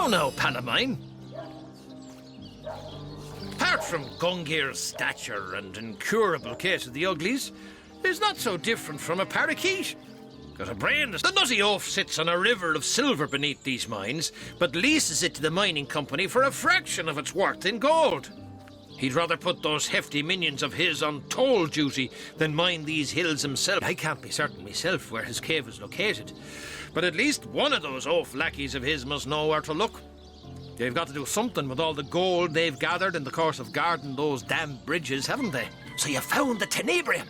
now, pal of mine. Apart from Gungir's stature and incurable case of the uglies, is not so different from a parakeet. Got a brain. The nutty oaf sits on a river of silver beneath these mines, but leases it to the mining company for a fraction of its worth in gold. He'd rather put those hefty minions of his on toll duty than mine these hills himself. I can't be certain myself where his cave is located, but at least one of those oaf lackeys of his must know where to look. They've got to do something with all the gold they've gathered in the course of guarding those damn bridges, haven't they? So you found the tenebrium.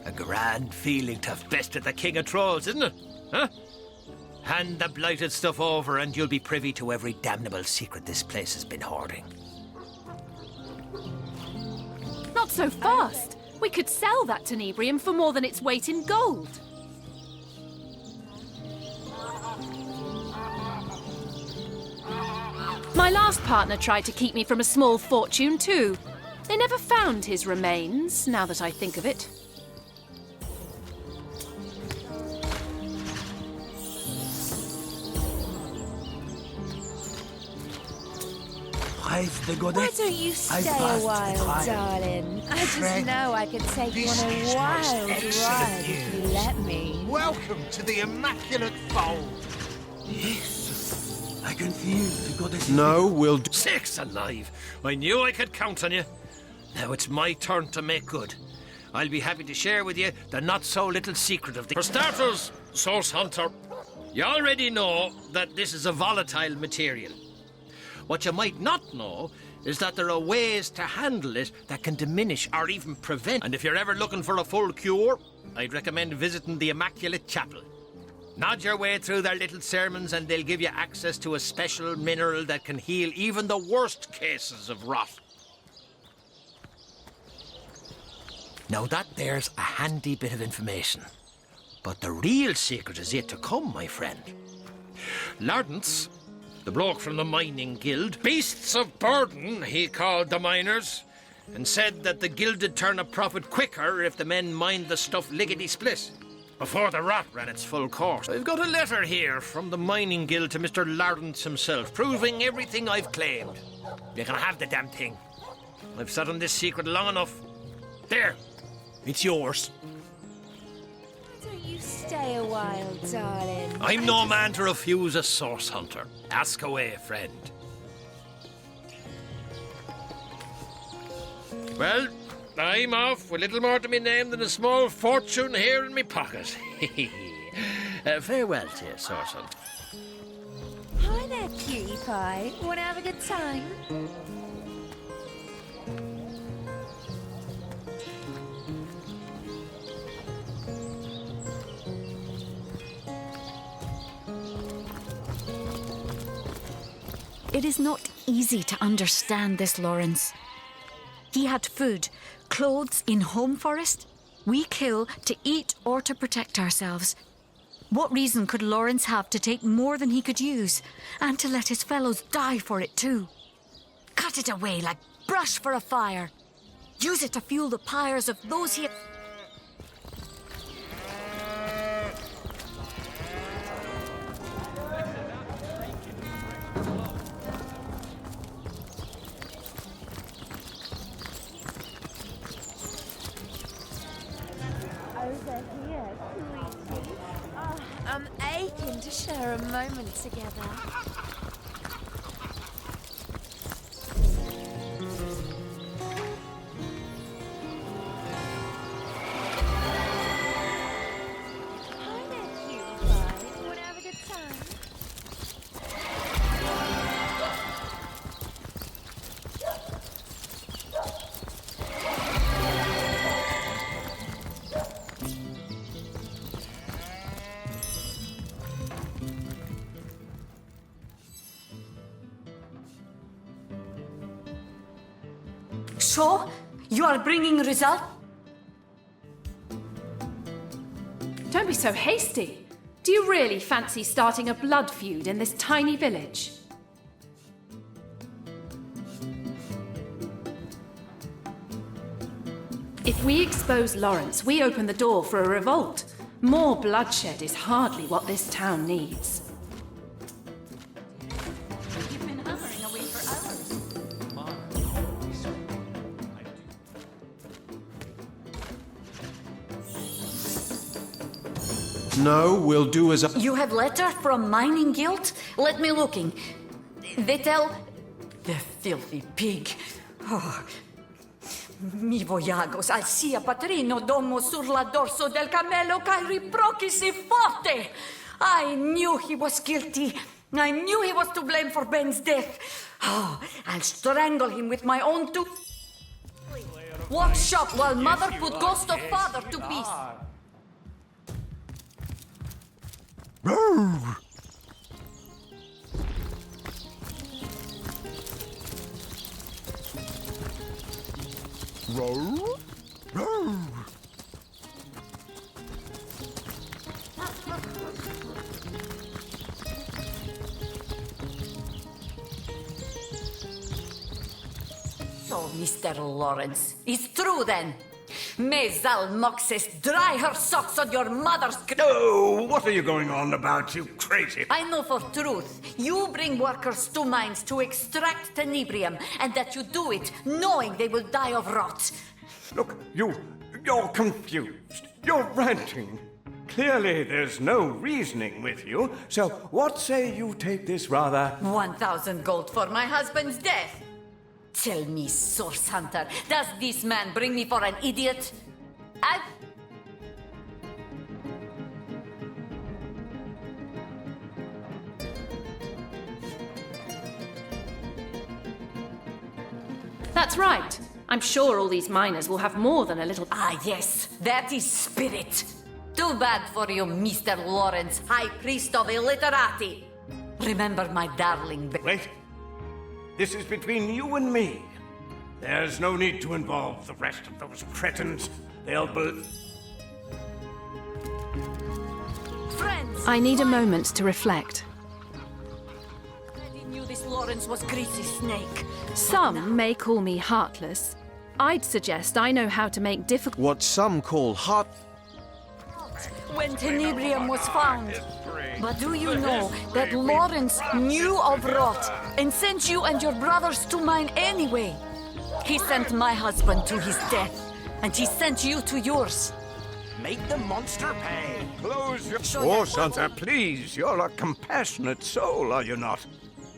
A grand feeling to have bested the king of trolls, isn't it? Huh? Hand the blighted stuff over and you'll be privy to every damnable secret this place has been hoarding. Not so fast. We could sell that tenebrium for more than its weight in gold. My last partner tried to keep me from a small fortune too. They never found his remains, now that I think of it. Why don't you stay a while, darling? I just know I could take you on a wild ride if you let me. Welcome to the Immaculate Fold. Yes, I can feel the goddess. No, we'll do. Sakes alive! I knew I could count on you. Now it's my turn to make good. I'll be happy to share with you the not-so-little secret of the... For starters, Source Hunter, you already know that this is a volatile material. What you might not know is that there are ways to handle it that can diminish or even prevent. And if you're ever looking for a full cure, I'd recommend visiting the Immaculate Chapel. Nod your way through their little sermons and they'll give you access to a special mineral that can heal even the worst cases of rot. Now that there's a handy bit of information. But the real secret is yet to come, my friend. Lawrence, the bloke from the mining guild, beasts of burden, he called the miners, and said that the guild'd turn a profit quicker if the men mined the stuff lickety-split, before the rot ran its full course. I've got a letter here from the mining guild to Mr. Lawrence himself, proving everything I've claimed. You can have the damn thing. I've sat on this secret long enough. There, it's yours. You stay a while, darling. I'm no man to refuse a source hunter. Ask away, friend. Well, I'm off with little more to me name than a small fortune here in me pocket. Farewell to you, source hunter. Hi there, cutie pie. Want to have a good time? It is not easy to understand this, Lawrence. He had food, clothes in home forest. We kill to eat or to protect ourselves. What reason could Lawrence have to take more than he could use, and to let his fellows die for it too? Cut it away like brush for a fire. Use it to fuel the pyres of those he... Over here, sweetie. Oh, I'm aching to share a moment together. Hi there, cutie pie. Want to have a good time? So, you are bringing result? Don't be so hasty. Do you really fancy starting a blood feud in this tiny village? If we expose Lawrence, we open the door for a revolt. More bloodshed is hardly what this town needs. No, we'll do as a... You have letter from mining guild? Let me looking. They tell... The filthy pig. Oh. Mi voyagos al sia patrino domo sur la dorso del camelo cae riprocisi forte. I knew he was guilty. I knew he was to blame for Ben's death. Oh, I'll strangle him with my own two... Walk shop while mother put ghost of father to peace. So, Mr. Lawrence, it's true then. May Zalmoxis dry her socks on your mother's... Oh, what are you going on about, you crazy? I know for truth, you bring workers to mines to extract tenebrium, and that you do it knowing they will die of rot. Look, you're confused. You're ranting. Clearly, there's no reasoning with you, so what say you take this rather... 1,000 gold for my husband's death. Tell me, Source Hunter, does this man bring me for an idiot? That's right. I'm sure all these miners will have more than a little... Ah, yes, that is spirit. Too bad for you, Mr. Lawrence, High Priest of Illiterati. Remember my darling... Wait. This is between you and me. There's no need to involve the rest of those cretins. They'll Friends! I need a moment to reflect. I knew this Lawrence was greasy snake. Some may call me heartless. I'd suggest I know how to make difficult... What some call hot... When tenebrium was found. But do you know that Lawrence knew of rot and sent you and your brothers to mine anyway? He sent my husband to his death, and he sent you to yours. make the monster pay. Close your... Oh, Santa, please. You're a compassionate soul, are you not?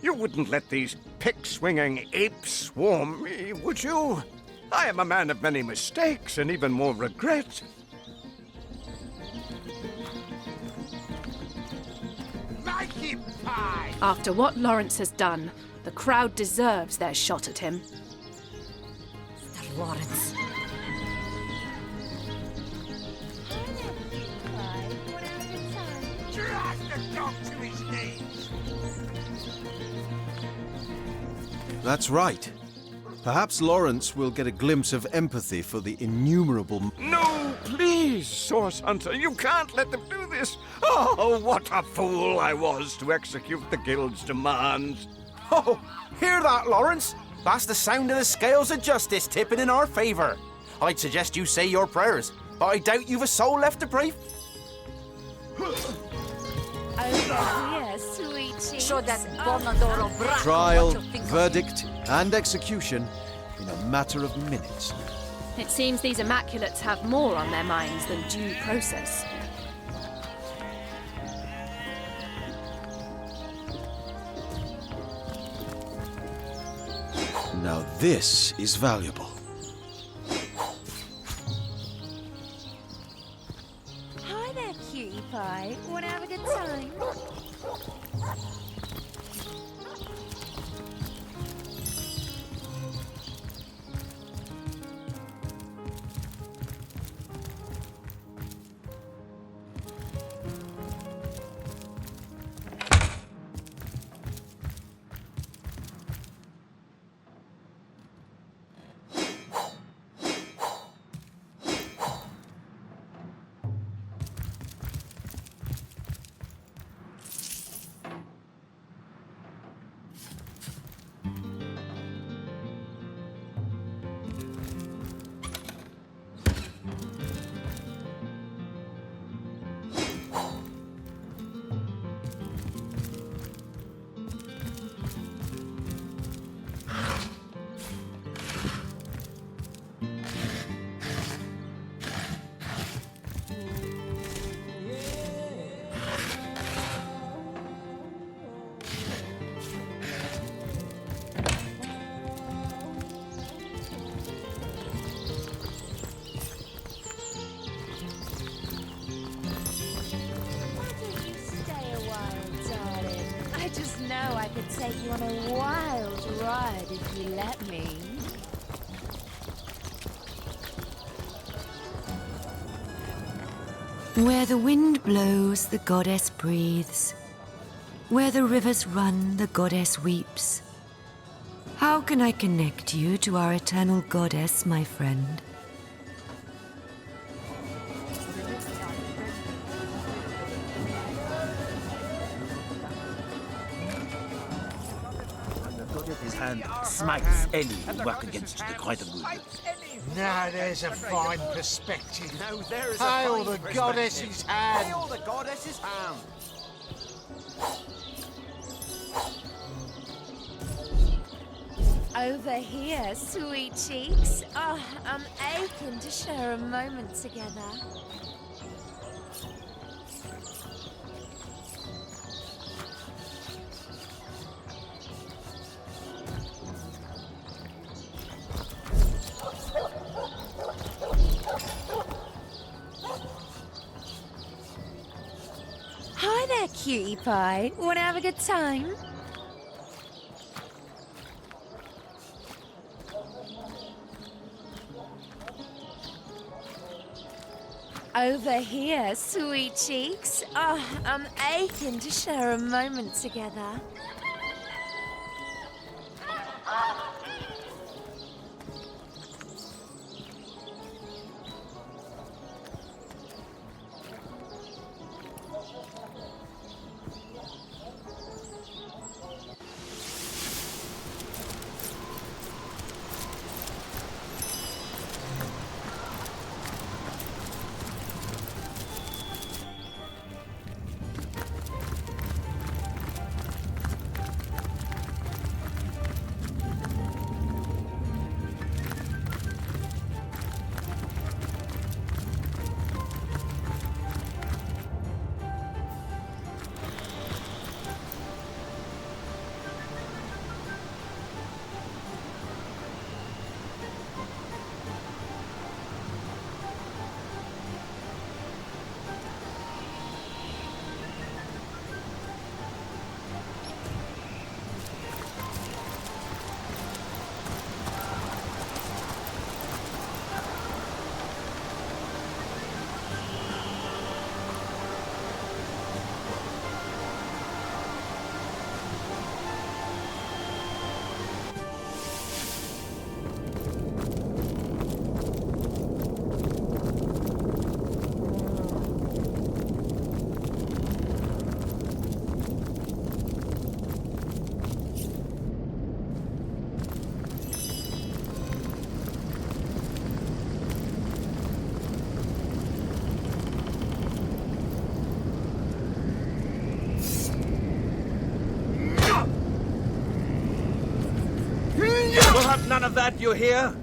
You wouldn't let these pick-swinging apes swarm me, would you? I am a man of many mistakes and even more regret. After what Lawrence has done, the crowd deserves their shot at him. Mr. Lawrence. That's right. Perhaps Lawrence will get a glimpse of empathy for the innumerable... No, please, Source Hunter, you can't let them do this. Oh, what a fool I was to execute the Guild's demands. Oh, hear that, Lawrence? That's the sound of the scales of justice tipping in our favor. I'd suggest you say your prayers, but I doubt you've a soul left to pray. Show that Bonadoro brat Trial, what you think of verdict, and execution in a matter of minutes. It seems these Immaculates have more on their minds than due process. Now this is valuable. Hi there, cutie pie. Wanna have a good time? know I could take you on a wild ride if you let me. Where the wind blows, the goddess breathes. Where the rivers run, the goddess weeps. How can I connect you to our eternal goddess, my friend? His hand smites any who work against the greater good. Now there's a fine perspective. Now there is Hail a the fine goddess's perspective. hand. Hail the goddess's hand. Over here, sweet cheeks. Oh, I'm aching to share a moment together. Hi there, cutie pie. Wanna have a good time? Over here, sweet cheeks. Oh, I'm aching to share a moment together. We'll have none of that, you hear?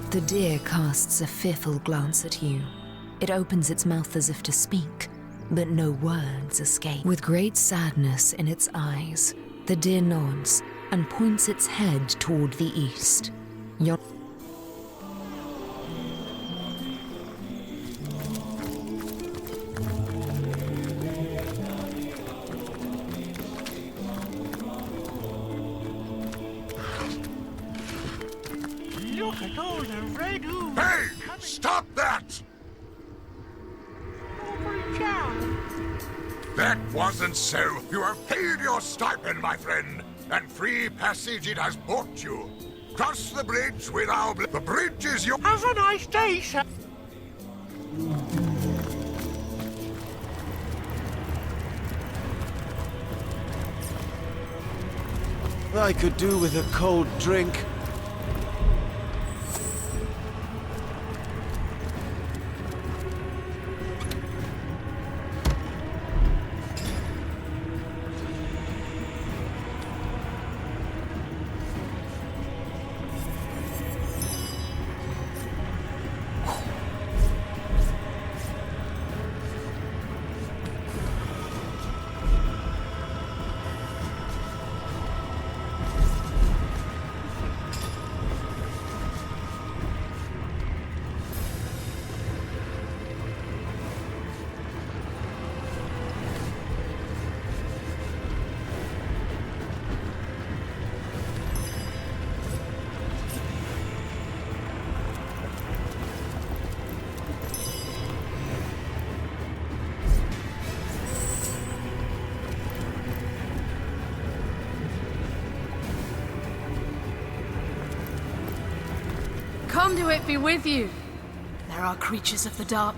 The deer casts a fearful glance at you. It opens its mouth as if to speak, but no words escape. With great sadness in its eyes, the deer nods and points its head toward the east. Your Look at all the red ooze. Hey! Stop that! That wasn't so. You have paid your stipend, my friend, and free passage it has bought you. Cross the bridge with our... The bridge is your... Have a nice day, sir. I could do with a cold drink. Conduit be with you. There are creatures of the dark.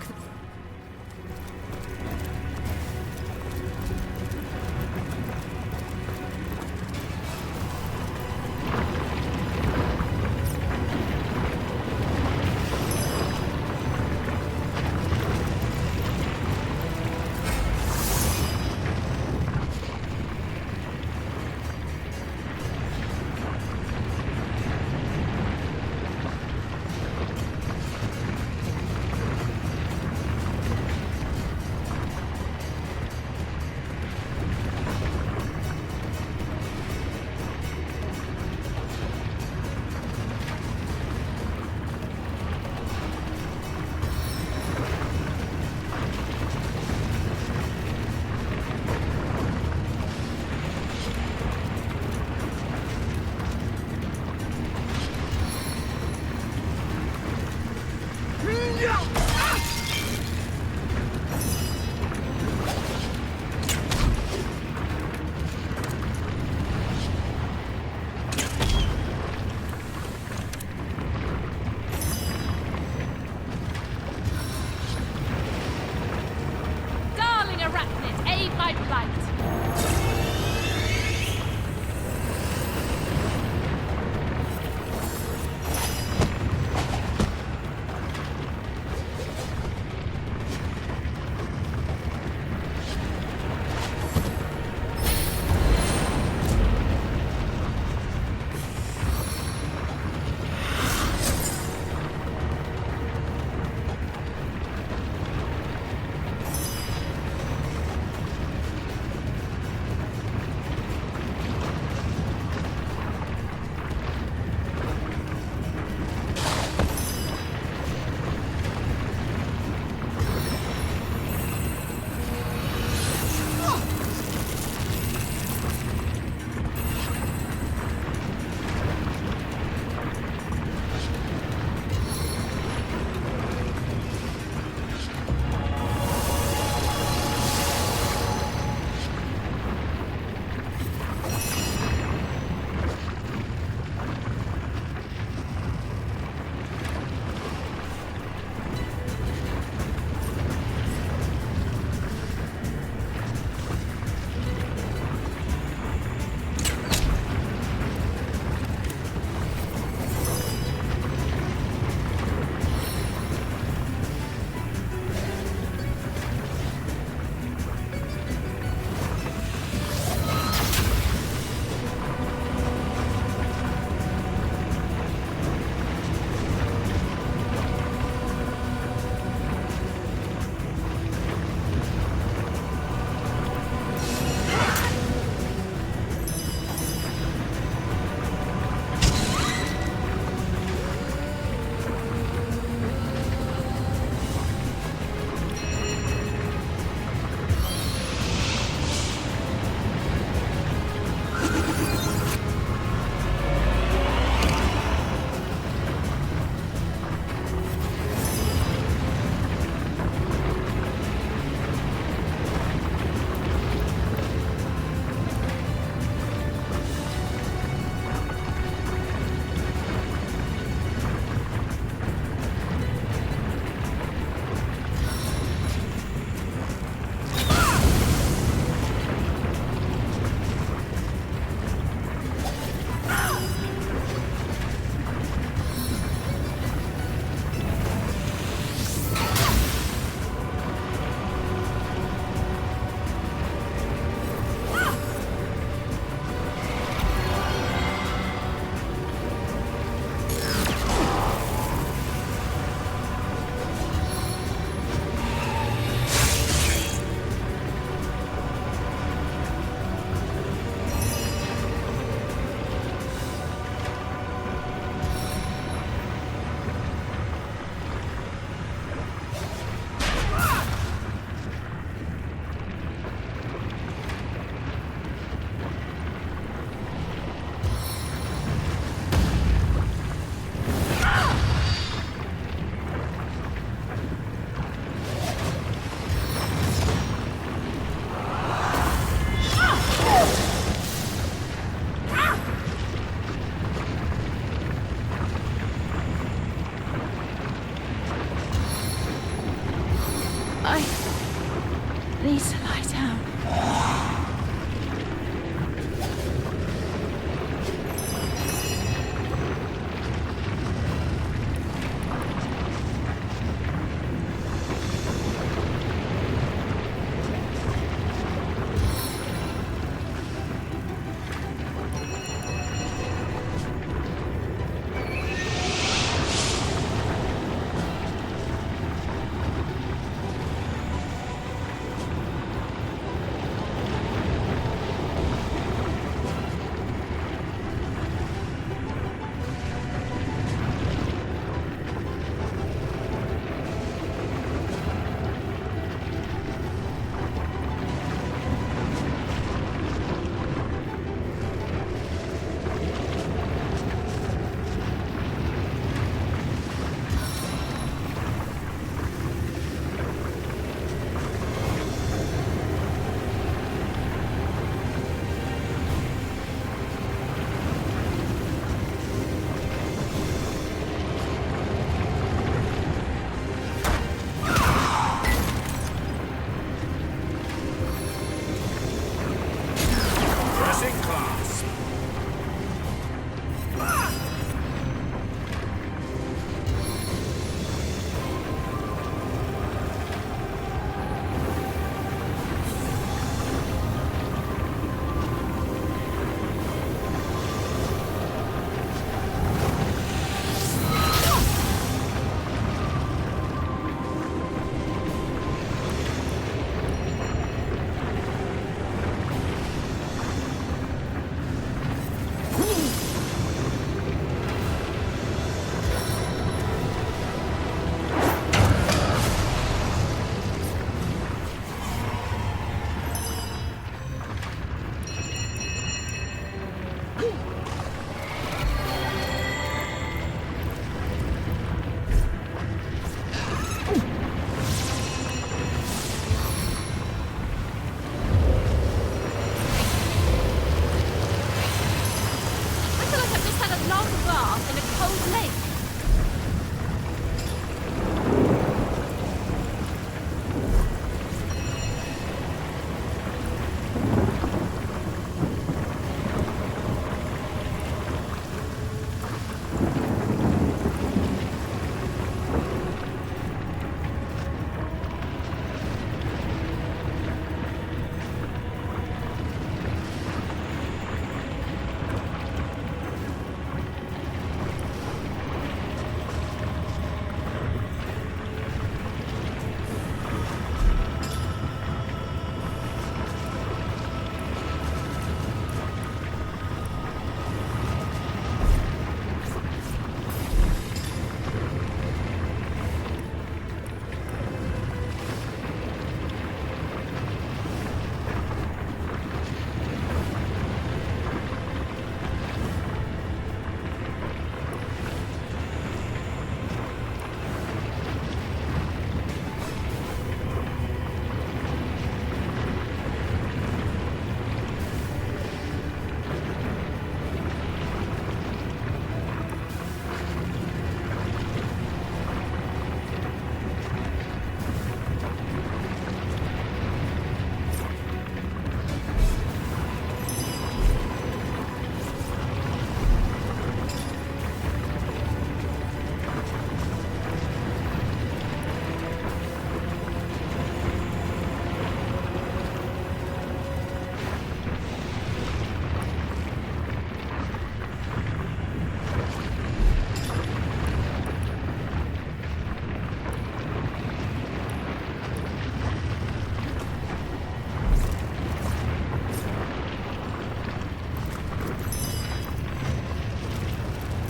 had a long bath in a cold lake.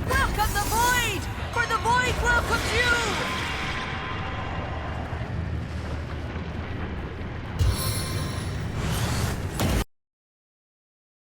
Welcome the void! For the void welcomes you!